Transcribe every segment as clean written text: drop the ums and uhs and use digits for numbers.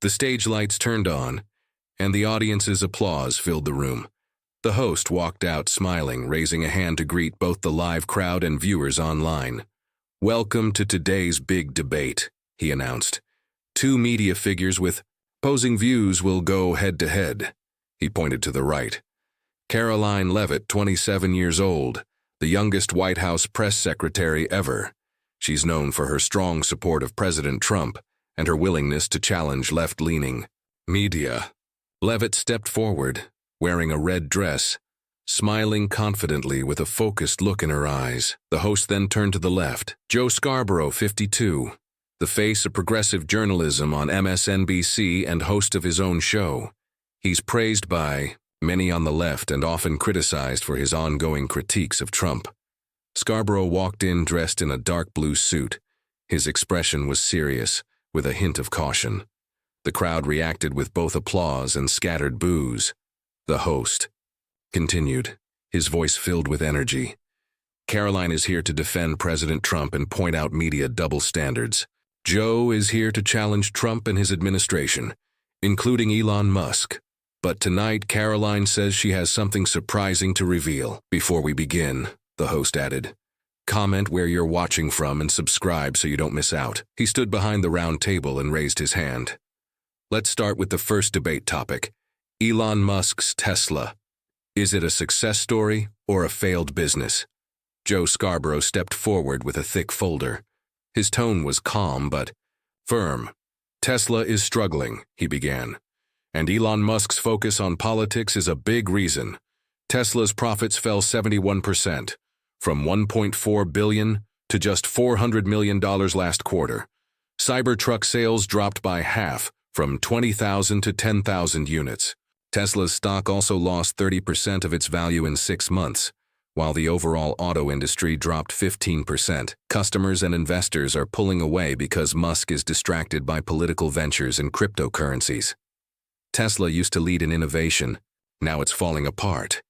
The stage lights turned on, and the audience's applause filled the room. The host walked out smiling, raising a hand to greet both the live crowd and viewers online. "Welcome to today's big debate," he announced. "Two media figures with opposing views will go head-to-head." He pointed to the right. Karoline Leavitt, 27 years old, the youngest White House press secretary ever. She's known for her strong support of President Trump and her willingness to challenge left-leaning media. Leavitt stepped forward, wearing a red dress, smiling confidently with a focused look in her eyes. The host then turned to the left. Joe Scarborough, 52, the face of progressive journalism on MSNBC and host of his own show. He's praised by many on the left and often criticized for his ongoing critiques of Trump. Scarborough walked in dressed in a dark blue suit. His expression was serious, with a hint of caution. The crowd reacted with both applause and scattered boos. The host continued, his voice filled with energy. "Karoline is here to defend President Trump and point out media double standards. Joe is here to challenge Trump and his administration, including Elon Musk. But tonight, Karoline says she has something surprising to reveal. Before we begin," the host added, "comment where you're watching from and subscribe so you don't miss out." He stood behind the round table and raised his hand. "Let's start with the first debate topic. Elon Musk's Tesla. Is it a success story or a failed business?" Joe Scarborough stepped forward with a thick folder. His tone was calm but firm. "Tesla is struggling," he began. "And Elon Musk's focus on politics is a big reason. Tesla's profits fell 71%, from $1.4 billion to just $400 million last quarter. Cybertruck sales dropped by half, from 20,000 to 10,000 units. Tesla's stock also lost 30% of its value in 6 months, while the overall auto industry dropped 15%. Customers and investors are pulling away because Musk is distracted by political ventures and cryptocurrencies. Tesla used to lead in innovation. Now it's falling apart."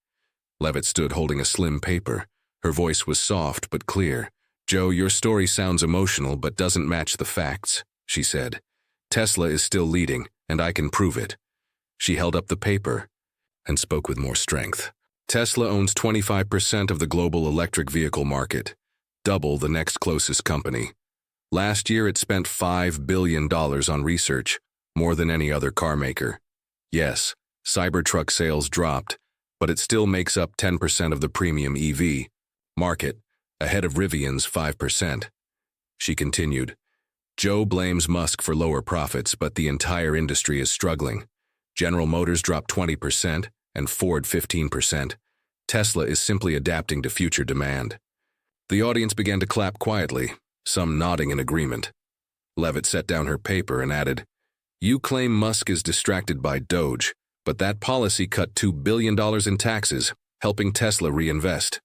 Leavitt stood holding a slim paper. Her voice was soft but clear. "Joe, your story sounds emotional but doesn't match the facts," she said. "Tesla is still leading, and I can prove it." She held up the paper and spoke with more strength. "Tesla owns 25% of the global electric vehicle market, double the next closest company. Last year it spent $5 billion on research, more than any other car maker. Yes, Cybertruck sales dropped, but it still makes up 10% of the premium EV market, ahead of Rivian's 5%. She continued, "Joe blames Musk for lower profits, but the entire industry is struggling. General Motors dropped 20% and Ford 15%. Tesla is simply adapting to future demand." The audience began to clap quietly, some nodding in agreement. Leavitt set down her paper and added, "You claim Musk is distracted by Doge, but that policy cut $2 billion in taxes, helping Tesla reinvest.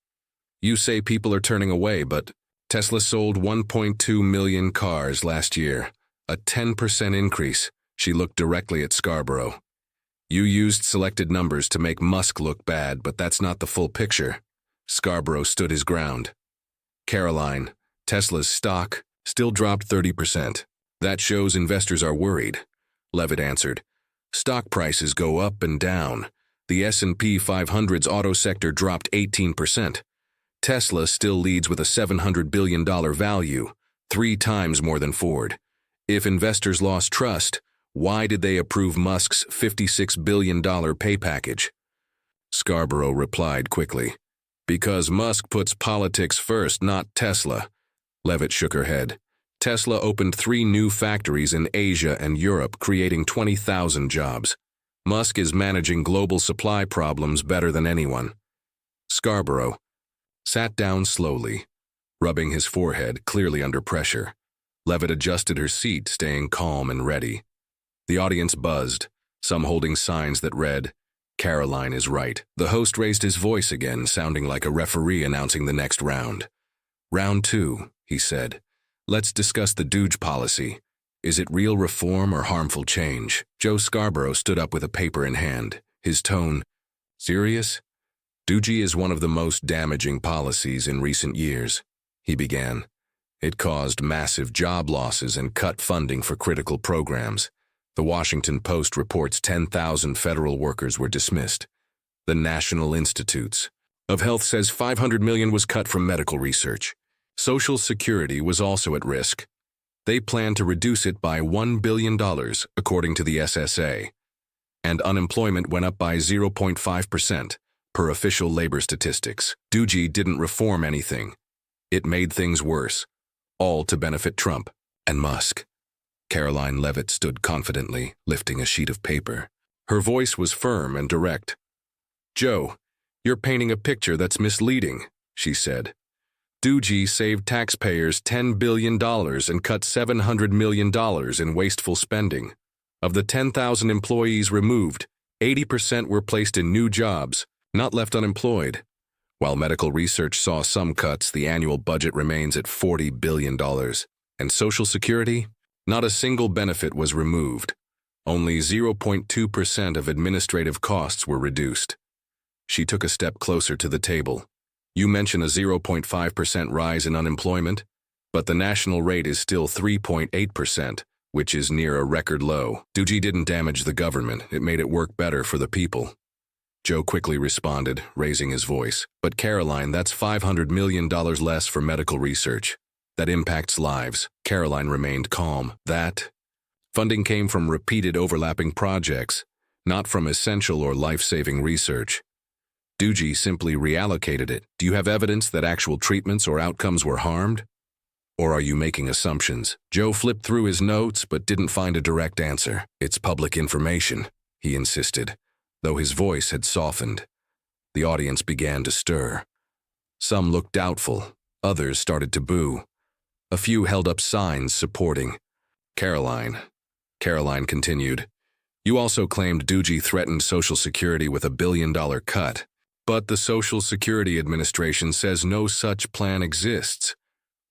You say people are turning away, but Tesla sold 1.2 million cars last year, a 10% increase." She looked directly at Scarborough. "You used selected numbers to make Musk look bad, but that's not the full picture." Scarborough stood his ground. "Karoline, Tesla's stock still dropped 30%. That shows investors are worried," Leavitt answered. "Stock prices go up and down. The S&P 500's auto sector dropped 18%. Tesla still leads with a $700 billion value, 3 times more than Ford. If investors lost trust, why did they approve Musk's $56 billion pay package?" Scarborough replied quickly, "Because Musk puts politics first, not Tesla." Leavitt shook her head. "Tesla opened 3 new factories in Asia and Europe, creating 20,000 jobs. Musk is managing global supply problems better than anyone." Scarborough sat down slowly, rubbing his forehead, clearly under pressure. Leavitt adjusted her seat, staying calm and ready. The audience buzzed, some holding signs that read, "Karoline is right." The host raised his voice again, sounding like a referee announcing the next round. "Round 2, he said. "Let's discuss the Doge policy. Is it real reform or harmful change?" Joe Scarborough stood up with a paper in hand, his tone serious. "Doge is one of the most damaging policies in recent years," he began. "It caused massive job losses and cut funding for critical programs. The Washington Post reports 10,000 federal workers were dismissed. The National Institutes of Health says $500 million was cut from medical research. Social Security was also at risk. They plan to reduce it by $1 billion, according to the SSA. And unemployment went up by 0.5%, per official labor statistics. Doogie didn't reform anything. It made things worse, all to benefit Trump and Musk. Karoline Leavitt stood confidently, lifting a sheet of paper. Her voice was firm and direct. "Joe, you're painting a picture that's misleading," she said. "Doogie saved taxpayers $10 billion and cut $700 million in wasteful spending. Of the 10,000 employees removed, 80% were placed in new jobs, not left unemployed. While medical research saw some cuts, the annual budget remains at $40 billion. And Social Security? Not a single benefit was removed. Only 0.2% of administrative costs were reduced." She took a step closer to the table. "You mention a 0.5% rise in unemployment, but the national rate is still 3.8%, which is near a record low. Doogie didn't damage the government, it made it work better for the people." Joe quickly responded, raising his voice. "But Karoline, that's $500 million less for medical research. That impacts lives." Karoline remained calm. "That funding came from repeated overlapping projects, not from essential or life-saving research. Doogie simply reallocated it. Do you have evidence that actual treatments or outcomes were harmed? Or are you making assumptions?" Joe flipped through his notes but didn't find a direct answer. "It's public information," he insisted, though his voice had softened. The audience began to stir. Some looked doubtful, others started to boo. A few held up signs supporting. Karoline continued, "You also claimed Doogie threatened Social Security with $1 billion cut. But the Social Security Administration says no such plan exists.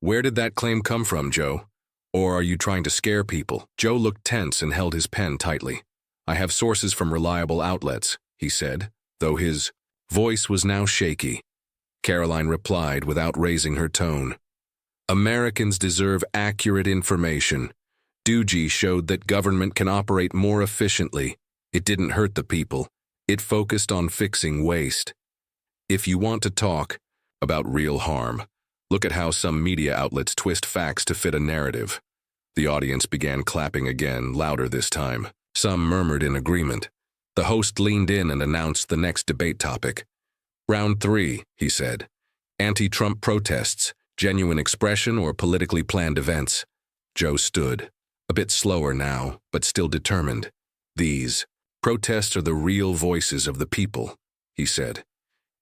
Where did that claim come from, Joe? Or are you trying to scare people?" Joe looked tense and held his pen tightly. "I have sources from reliable outlets," he said, though his voice was now shaky. Karoline replied without raising her tone. "Americans deserve accurate information. Doogie showed that government can operate more efficiently. It didn't hurt the people. It focused on fixing waste. If you want to talk about real harm, look at how some media outlets twist facts to fit a narrative." The audience began clapping again, louder this time. Some murmured in agreement. The host leaned in and announced the next debate topic. "Round 3, he said. Anti-Trump protests, genuine expression or politically planned events." Joe stood, a bit slower now, but still determined. "These protests are the real voices of the people," he said.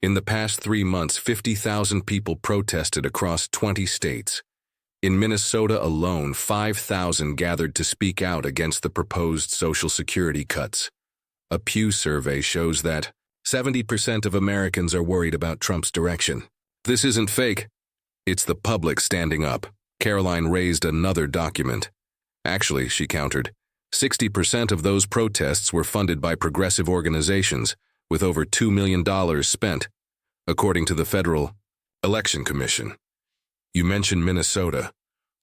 "In the past 3 months, 50,000 people protested across 20 states. In Minnesota alone, 5,000 gathered to speak out against the proposed Social Security cuts. A Pew survey shows that 70% of Americans are worried about Trump's direction. This isn't fake. It's the public standing up." Karoline raised another document. "Actually," she countered, 60% of those protests were funded by progressive organizations, with over $2 million spent, according to the Federal Election Commission. You mentioned Minnesota.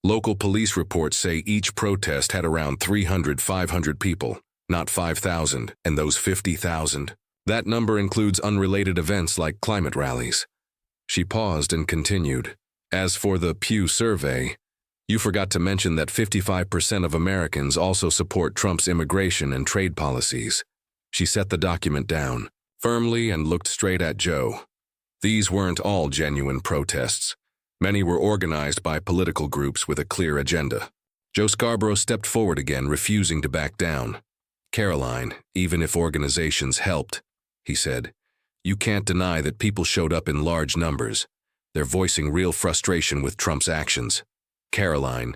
Local police reports say each protest had around 300–500 people, not 5,000, and those 50,000. That number includes unrelated events like climate rallies." She paused and continued. "As for the Pew survey, you forgot to mention that 55% of Americans also support Trump's immigration and trade policies." She set the document down firmly and looked straight at Joe. "These weren't all genuine protests. Many were organized by political groups with a clear agenda." Joe Scarborough stepped forward again, refusing to back down. "Karoline, even if organizations helped," he said, "you can't deny that people showed up in large numbers. They're voicing real frustration with Trump's actions." Karoline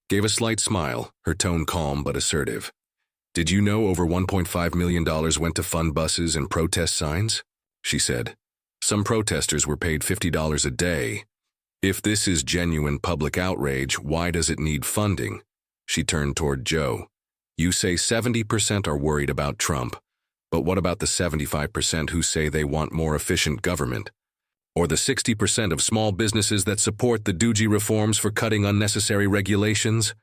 gave a slight smile, her tone calm but assertive. "Did you know over $1.5 million went to fund buses and protest signs?" she said. "Some protesters were paid $50 a day. If this is genuine public outrage, why does it need funding?" She turned toward Joe. "You say 70% are worried about Trump, but what about the 75% who say they want more efficient government? Or the 60% of small businesses that support the Doogie reforms for cutting unnecessary regulations?"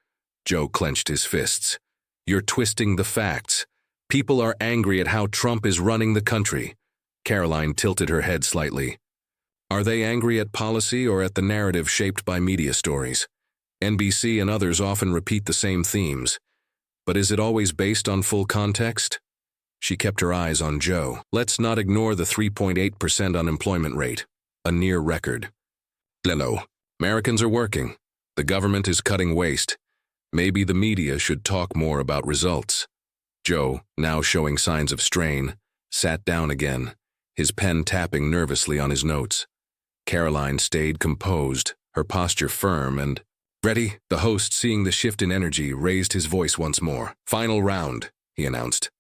Joe clenched his fists. You're twisting the facts. People are angry at how Trump is running the country. Karoline tilted her head slightly. Are they angry at policy or at the narrative shaped by media stories? NBC and others often repeat the same themes. But is it always based on full context? She kept her eyes on Joe. Let's not ignore the 3.8% unemployment rate, a near record. No, Americans are working. The government is cutting waste. Maybe the media should talk more about results. Joe, now showing signs of strain, sat down again, his pen tapping nervously on his notes. Karoline stayed composed, her posture firm and ready. The host, seeing the shift in energy, raised his voice once more. Final round, he announced.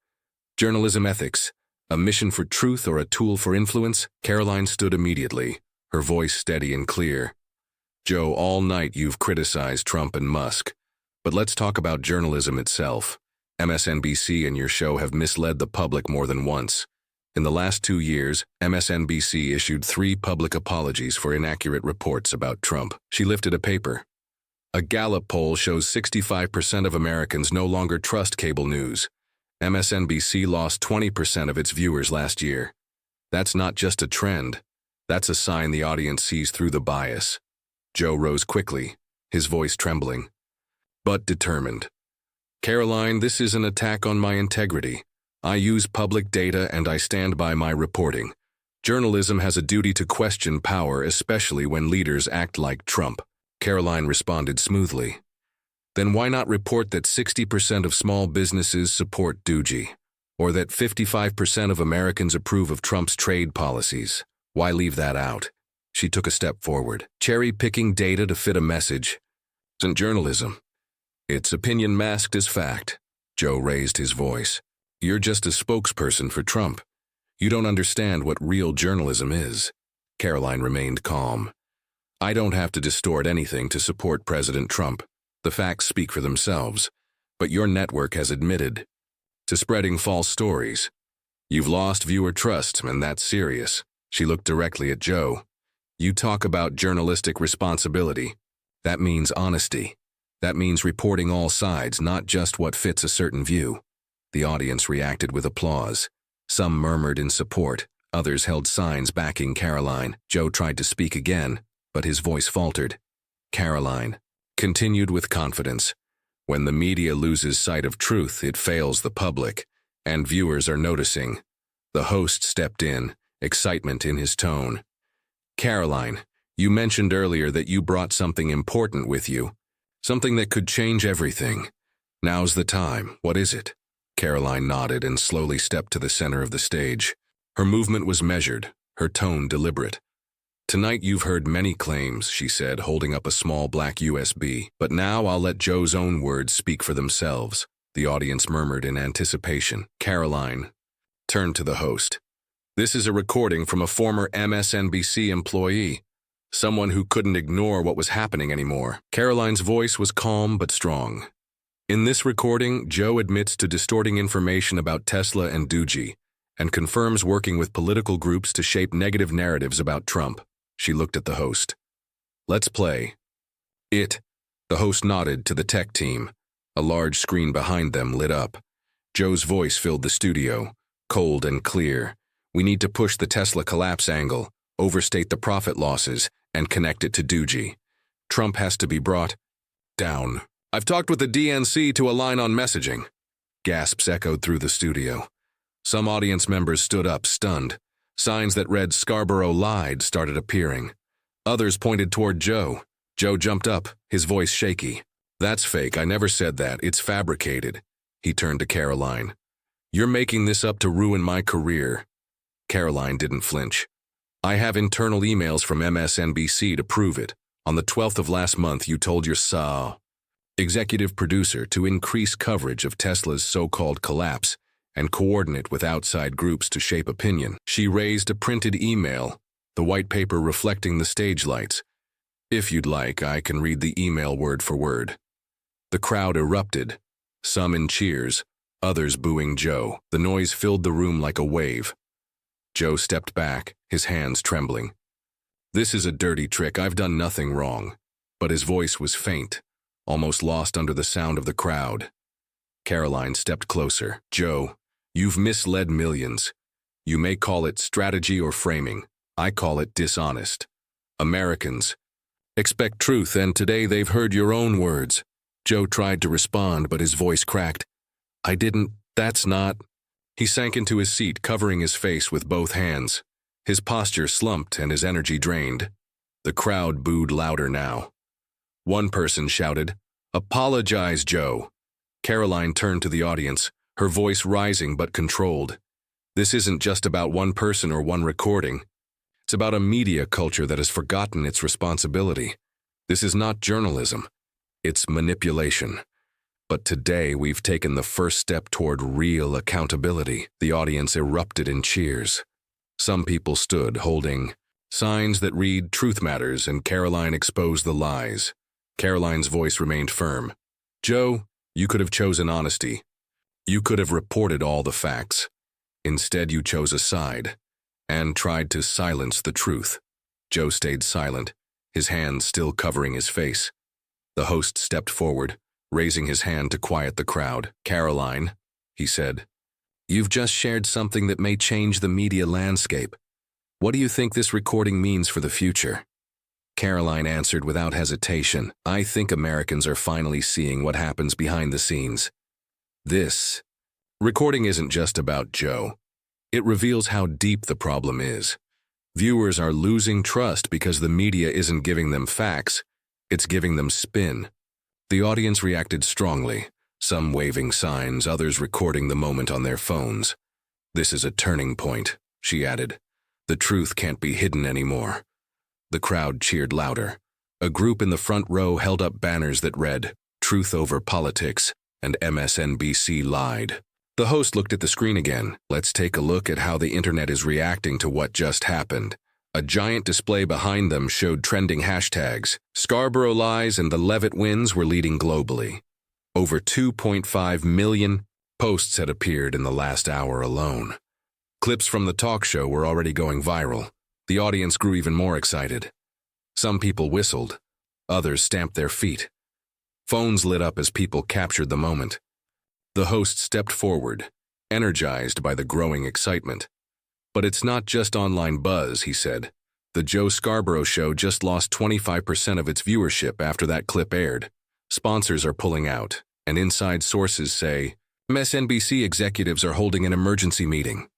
Journalism ethics, a mission for truth or a tool for influence? Karoline stood immediately, her voice steady and clear. Joe, all night you've criticized Trump and Musk. But let's talk about journalism itself. MSNBC and your show have misled the public more than once. In the last 2 years, MSNBC issued 3 public apologies for inaccurate reports about Trump. She lifted a paper. A Gallup poll shows 65% of Americans no longer trust cable news. MSNBC lost 20% of its viewers last year. That's not just a trend. That's a sign the audience sees through the bias. Joe rose quickly, his voice trembling, but determined. Karoline, this is an attack on my integrity. I use public data and I stand by my reporting. Journalism has a duty to question power, especially when leaders act like Trump. Karoline responded smoothly. Then why not report that 60% of small businesses support Doogie, or that 55% of Americans approve of Trump's trade policies? Why leave that out? She took a step forward. Cherry-picking data to fit a message isn't journalism. It's opinion masked as fact. Joe raised his voice. You're just a spokesperson for Trump. You don't understand what real journalism is. Karoline remained calm. I don't have to distort anything to support President Trump. The facts speak for themselves. But your network has admitted to spreading false stories. You've lost viewer trust, and that's serious. She looked directly at Joe. You talk about journalistic responsibility. That means honesty. That means reporting all sides, not just what fits a certain view. The audience reacted with applause. Some murmured in support, others held signs backing Karoline. Joe tried to speak again, but his voice faltered. Karoline continued with confidence. When the media loses sight of truth, it fails the public, and viewers are noticing. The host stepped in, excitement in his tone. Karoline, you mentioned earlier that you brought something important with you, something that could change everything. Now's the time. What is it? Karoline nodded and slowly stepped to the center of the stage. Her movement was measured, her tone deliberate. Tonight you've heard many claims, she said, holding up a small black USB. But now I'll let Joe's own words speak for themselves. The audience murmured in anticipation. Karoline turned to the host. This is a recording from a former MSNBC employee, someone who couldn't ignore what was happening anymore. Karoline's voice was calm but strong. In this recording, Joe admits to distorting information about Tesla and Doogie and confirms working with political groups to shape negative narratives about Trump. She looked at the host. Let's play. The host nodded to the tech team. A large screen behind them lit up. Joe's voice filled the studio, cold and clear. We need to push the Tesla collapse angle, overstate the profit losses, and connect it to Doogie. Trump has to be brought down. I've talked with the DNC to align on messaging. Gasps echoed through the studio. Some audience members stood up, stunned. Signs that read "Scarborough lied" started appearing. Others pointed toward Joe. Joe jumped up, his voice shaky. That's fake. I never said that. It's fabricated. He turned to Karoline. You're making this up to ruin my career. Karoline didn't flinch. I have internal emails from MSNBC to prove it. On the 12th of last month, you told your executive producer to increase coverage of Tesla's so-called collapse and coordinate with outside groups to shape opinion. She raised a printed email, the white paper reflecting the stage lights. If you'd like, I can read the email word for word. The crowd erupted, some in cheers, others booing Joe. The noise filled the room like a wave. Joe stepped back, his hands trembling. This is a dirty trick. I've done nothing wrong. But his voice was faint, almost lost under the sound of the crowd. Karoline stepped closer. Joe, you've misled millions. You may call it strategy or framing. I call it dishonest. Americans expect truth, and today they've heard your own words. Joe tried to respond, but his voice cracked. I didn't, that's not. He sank into his seat, covering his face with both hands. His posture slumped and his energy drained. The crowd booed louder now. One person shouted, "Apologize, Joe." Karoline turned to the audience, her voice rising but controlled. This isn't just about one person or one recording. It's about a media culture that has forgotten its responsibility. This is not journalism. It's manipulation. But today we've taken the first step toward real accountability. The audience erupted in cheers. Some people stood holding signs that read "Truth Matters" and "Karoline exposed the lies." Karoline's voice remained firm. Joe, you could have chosen honesty. You could have reported all the facts. Instead, you chose a side and tried to silence the truth. Joe stayed silent, his hands still covering his face. The host stepped forward, raising his hand to quiet the crowd. Karoline, he said, you've just shared something that may change the media landscape. What do you think this recording means for the future? Karoline answered without hesitation. I think Americans are finally seeing what happens behind the scenes. This recording isn't just about Joe. It reveals how deep the problem is. Viewers are losing trust because the media isn't giving them facts, it's giving them spin. The audience reacted strongly, some waving signs, others recording the moment on their phones. This is a turning point, she added. The truth can't be hidden anymore. The crowd cheered louder. A group in the front row held up banners that read, "Truth over politics," and MSNBC lied. The host looked at the screen again. Let's take a look at how the internet is reacting to what just happened. A giant display behind them showed trending hashtags. Scarborough lies and the Leavitt wins were leading globally. Over 2.5 million posts had appeared in the last hour alone. Clips from the talk show were already going viral. The audience grew even more excited. Some people whistled. Others stamped their feet. Phones lit up as people captured the moment. The host stepped forward, energized by the growing excitement. But it's not just online buzz, he said. The Joe Scarborough show just lost 25% of its viewership after that clip aired. Sponsors are pulling out, and inside sources say, MSNBC executives are holding an emergency meeting.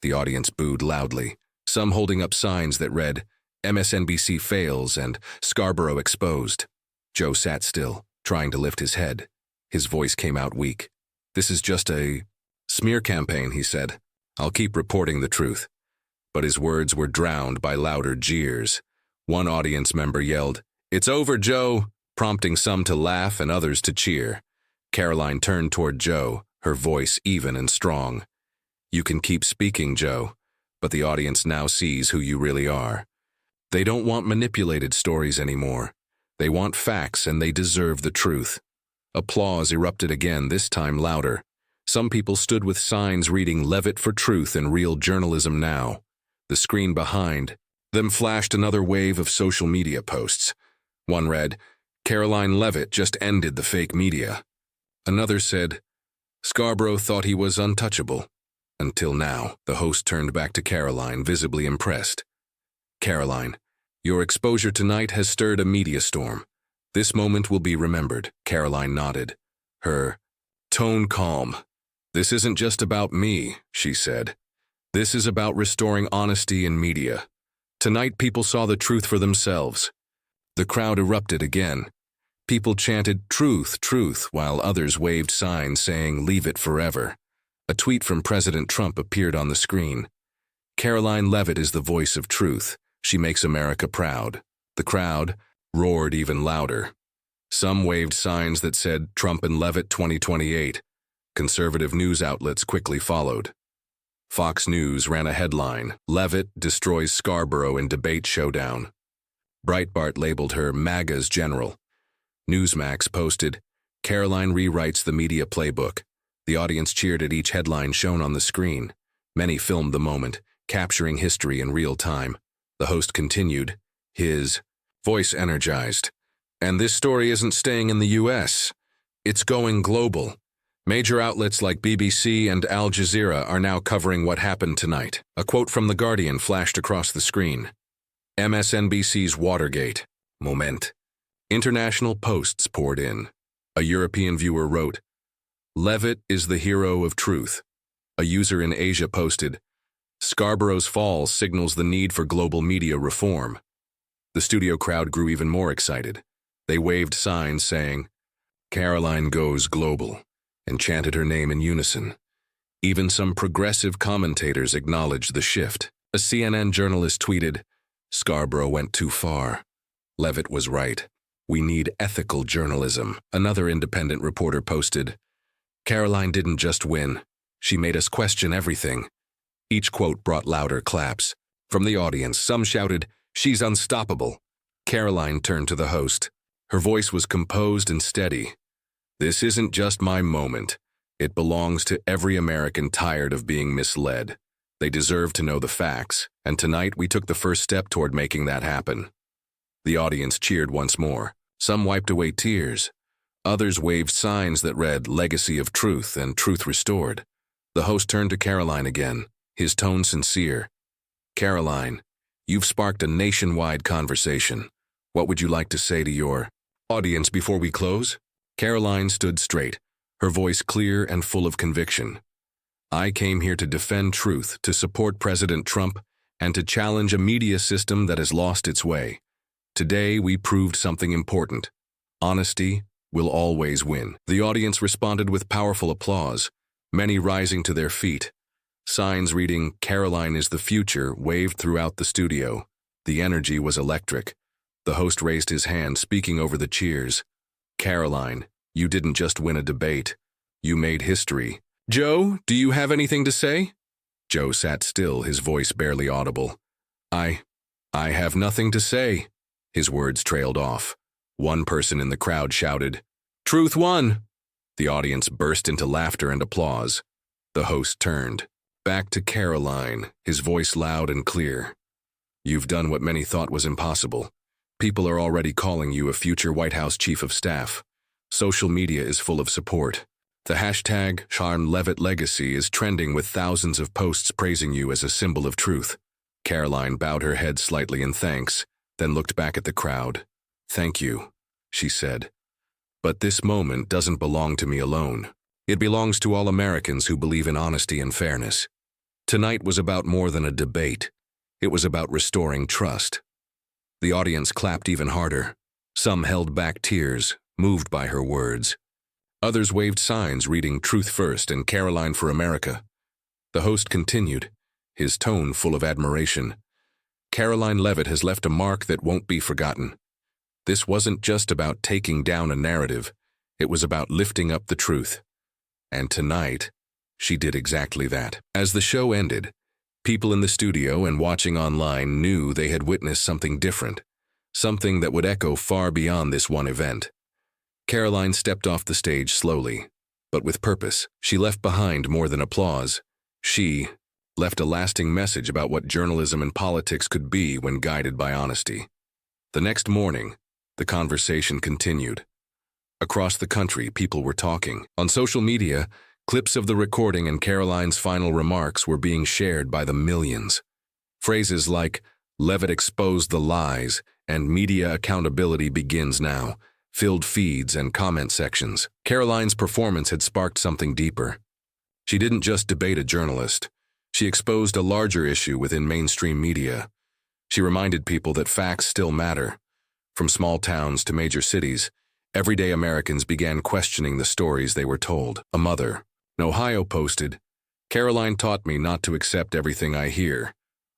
The audience booed loudly, some holding up signs that read, MSNBC fails and Scarborough exposed. Joe sat still, trying to lift his head. His voice came out weak. This is just a smear campaign, he said. I'll keep reporting the truth. But his words were drowned by louder jeers. One audience member yelled, It's over, Joe, prompting some to laugh and others to cheer. Karoline turned toward Joe, her voice even and strong. You can keep speaking, Joe, but the audience now sees who you really are. They don't want manipulated stories anymore. They want facts, and they deserve the truth. Applause erupted again, this time louder. Some people stood with signs reading Leavitt for Truth and Real Journalism Now. The screen behind them flashed another wave of social media posts. One read, Karoline Leavitt just ended the fake media. Another said, Scarborough thought he was untouchable. Until now, the host turned back to Karoline, visibly impressed. Karoline, your exposure tonight has stirred a media storm. This moment will be remembered. Karoline nodded, her tone calm. This isn't just about me, she said. This is about restoring honesty in media. Tonight people saw the truth for themselves. The crowd erupted again. People chanted, Truth, truth, while others waved signs saying, Leave it forever. A tweet from President Trump appeared on the screen. Karoline Leavitt is the voice of truth. She makes America proud. The crowd roared even louder. Some waved signs that said, Trump and Leavitt 2028. Conservative news outlets quickly followed. Fox News ran a headline, Leavitt destroys Scarborough in debate showdown. Breitbart labeled her MAGA's general. Newsmax posted, Karoline rewrites the media playbook. The audience cheered at each headline shown on the screen. Many filmed the moment, capturing history in real time. The host continued, his voice energized. And this story isn't staying in the U.S. It's going global. Major outlets like BBC and Al Jazeera are now covering what happened tonight. A quote from The Guardian flashed across the screen. MSNBC's Watergate. Moment. International posts poured in. A European viewer wrote, "Leavitt is the hero of truth." A user in Asia posted, "Scarborough's fall signals the need for global media reform." The studio crowd grew even more excited. They waved signs saying, "Karoline goes global," and chanted her name in unison. Even some progressive commentators acknowledged the shift. A CNN journalist tweeted, "Scarborough went too far. Leavitt was right. We need ethical journalism." Another independent reporter posted, "Karoline didn't just win. She made us question everything." Each quote brought louder claps. From the audience, some shouted, "She's unstoppable." Karoline turned to the host. Her voice was composed and steady. "This isn't just my moment. It belongs to every American tired of being misled. They deserve to know the facts, and tonight we took the first step toward making that happen." The audience cheered once more. Some wiped away tears. Others waved signs that read, "Legacy of Truth" and "Truth Restored." The host turned to Karoline again, his tone sincere. "Karoline, you've sparked a nationwide conversation. What would you like to say to your audience before we close?" Karoline stood straight, her voice clear and full of conviction. "I came here to defend truth, to support President Trump, and to challenge a media system that has lost its way. Today we proved something important. Honesty will always win." The audience responded with powerful applause, many rising to their feet. Signs reading, "Karoline is the future," waved throughout the studio. The energy was electric. The host raised his hand, speaking over the cheers. "Karoline, you didn't just win a debate. You made history." "Joe, do you have anything to say?" Joe sat still, his voice barely audible. I have nothing to say." His words trailed off. One person in the crowd shouted, "Truth won!" The audience burst into laughter and applause. The host turned. Back to Karoline, his voice loud and clear. "You've done what many thought was impossible. People are already calling you a future White House chief of staff. Social media is full of support. The hashtag #LeavittLegacy is trending with thousands of posts praising you as a symbol of truth." Karoline bowed her head slightly in thanks, then looked back at the crowd. "Thank you," she said. "But this moment doesn't belong to me alone. It belongs to all Americans who believe in honesty and fairness. Tonight was about more than a debate. It was about restoring trust." The audience clapped even harder. Some held back tears, moved by her words. Others waved signs reading "Truth First" and "Karoline for America." The host continued, his tone full of admiration. "Karoline Leavitt has left a mark that won't be forgotten. This wasn't just about taking down a narrative. It was about lifting up the truth. And tonight, she did exactly that." As the show ended, people in the studio and watching online knew they had witnessed something different, something that would echo far beyond this one event. Karoline stepped off the stage slowly, but with purpose. She left behind more than applause. She left a lasting message about what journalism and politics could be when guided by honesty. The next morning, the conversation continued. Across the country, people were talking. On social media, clips of the recording and Karoline's final remarks were being shared by the millions. Phrases like, "Leavitt exposed the lies," and "Media accountability begins now," filled feeds and comment sections. Karoline's performance had sparked something deeper. She didn't just debate a journalist. She exposed a larger issue within mainstream media. She reminded people that facts still matter. From small towns to major cities, everyday Americans began questioning the stories they were told. A mother in Ohio posted, "Karoline taught me not to accept everything I hear.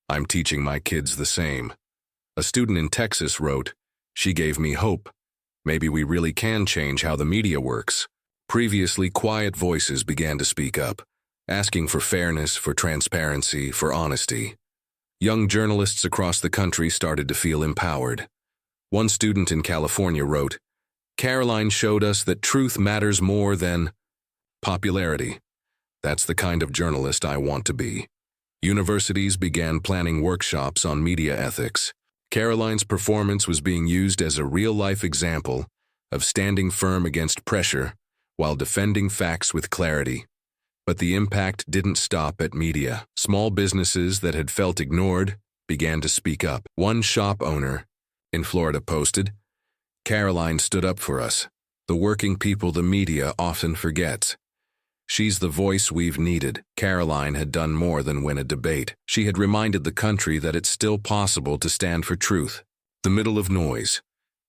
I'm teaching my kids the same." A student in Texas wrote, "She gave me hope. Maybe we really can change how the media works." Previously quiet voices began to speak up, asking for fairness, for transparency, for honesty. Young journalists across the country started to feel empowered. One student in California wrote, "Karoline showed us that truth matters more than popularity. That's the kind of journalist I want to be." Universities began planning workshops on media ethics. Karoline's performance was being used as a real-life example of standing firm against pressure while defending facts with clarity. But the impact didn't stop at media. Small businesses that had felt ignored began to speak up. One shop owner in Florida posted, "Karoline stood up for us, the working people the media often forgets. She's the voice we've needed." Karoline had done more than win a debate. She had reminded the country that it's still possible to stand for truth, the middle of noise.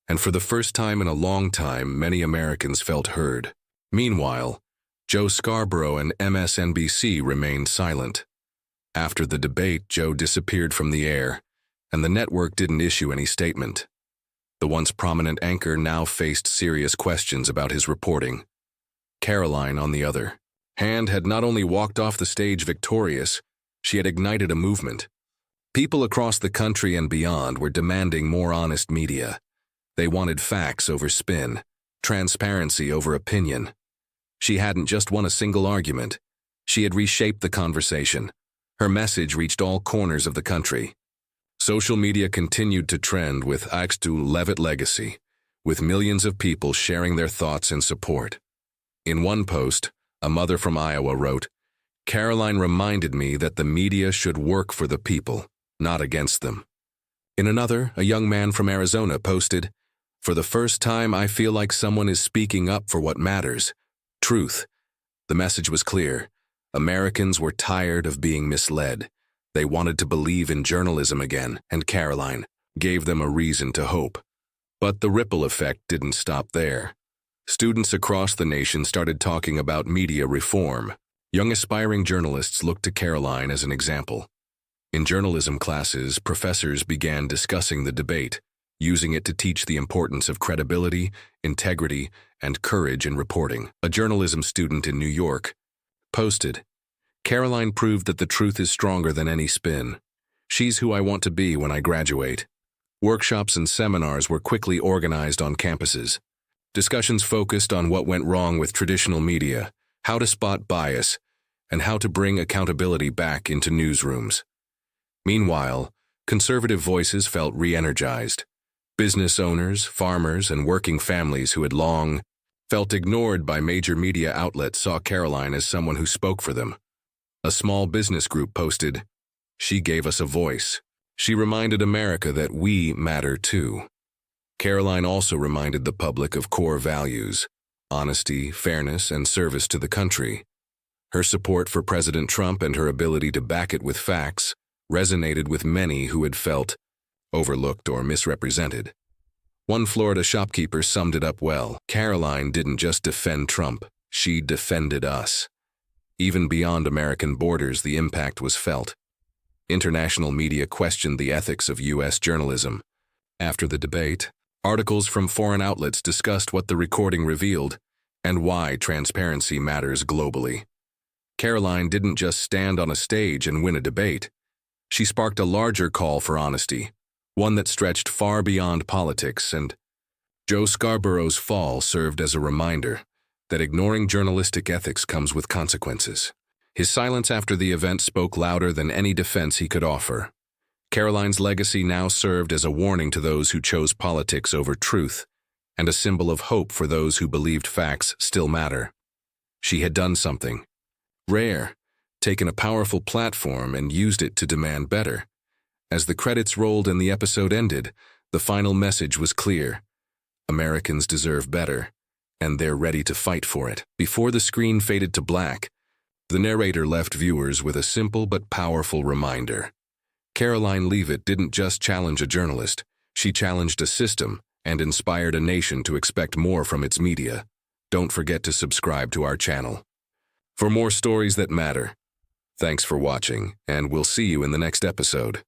And for the first time in a long time, many Americans felt heard. Meanwhile, Joe Scarborough and MSNBC remained silent. After the debate, Joe disappeared from the air, and the network didn't issue any statement. The once prominent anchor now faced serious questions about his reporting. Karoline, on the other hand, had not only walked off the stage victorious, she had ignited a movement. People across the country and beyond were demanding more honest media. They wanted facts over spin, transparency over opinion. She hadn't just won a single argument. She had reshaped the conversation. Her message reached all corners of the country. Social media continued to trend with Karoline Leavitt legacy, with millions of people sharing their thoughts and support. In one post, a mother from Iowa wrote, "Karoline reminded me that the media should work for the people, not against them." In another, a young man from Arizona posted, "For the first time, I feel like someone is speaking up for what matters. Truth." The message was clear. Americans were tired of being misled. They wanted to believe in journalism again, and Karoline gave them a reason to hope. But the ripple effect didn't stop there. Students across the nation started talking about media reform. Young aspiring journalists looked to Karoline as an example. In journalism classes, professors began discussing the debate, using it to teach the importance of credibility, integrity, and courage in reporting. A journalism student in New York posted, "Karoline proved that the truth is stronger than any spin. She's who I want to be when I graduate." Workshops and seminars were quickly organized on campuses. Discussions focused on what went wrong with traditional media, how to spot bias, and how to bring accountability back into newsrooms. Meanwhile, conservative voices felt re-energized. Business owners, farmers, and working families who had long felt ignored by major media outlets saw Karoline as someone who spoke for them. A small business group posted, "She gave us a voice. She reminded America that we matter too." Karoline also reminded the public of core values: honesty, fairness, and service to the country. Her support for President Trump and her ability to back it with facts resonated with many who had felt overlooked or misrepresented. One Florida shopkeeper summed it up well. "Karoline didn't just defend Trump, she defended us." Even beyond American borders, the impact was felt. International media questioned the ethics of U.S. journalism. After the debate, articles from foreign outlets discussed what the recording revealed and why transparency matters globally. Karoline didn't just stand on a stage and win a debate. She sparked a larger call for honesty, one that stretched far beyond politics, and Joe Scarborough's fall served as a reminder that ignoring journalistic ethics comes with consequences. His silence after the event spoke louder than any defense he could offer. Karoline's legacy now served as a warning to those who chose politics over truth, and a symbol of hope for those who believed facts still matter. She had done something rare, taken a powerful platform and used it to demand better. As the credits rolled and the episode ended, the final message was clear: Americans deserve better, and they're ready to fight for it. Before the screen faded to black, the narrator left viewers with a simple but powerful reminder. Karoline Leavitt didn't just challenge a journalist, she challenged a system and inspired a nation to expect more from its media. Don't forget to subscribe to our channel for more stories that matter. Thanks for watching, and we'll see you in the next episode.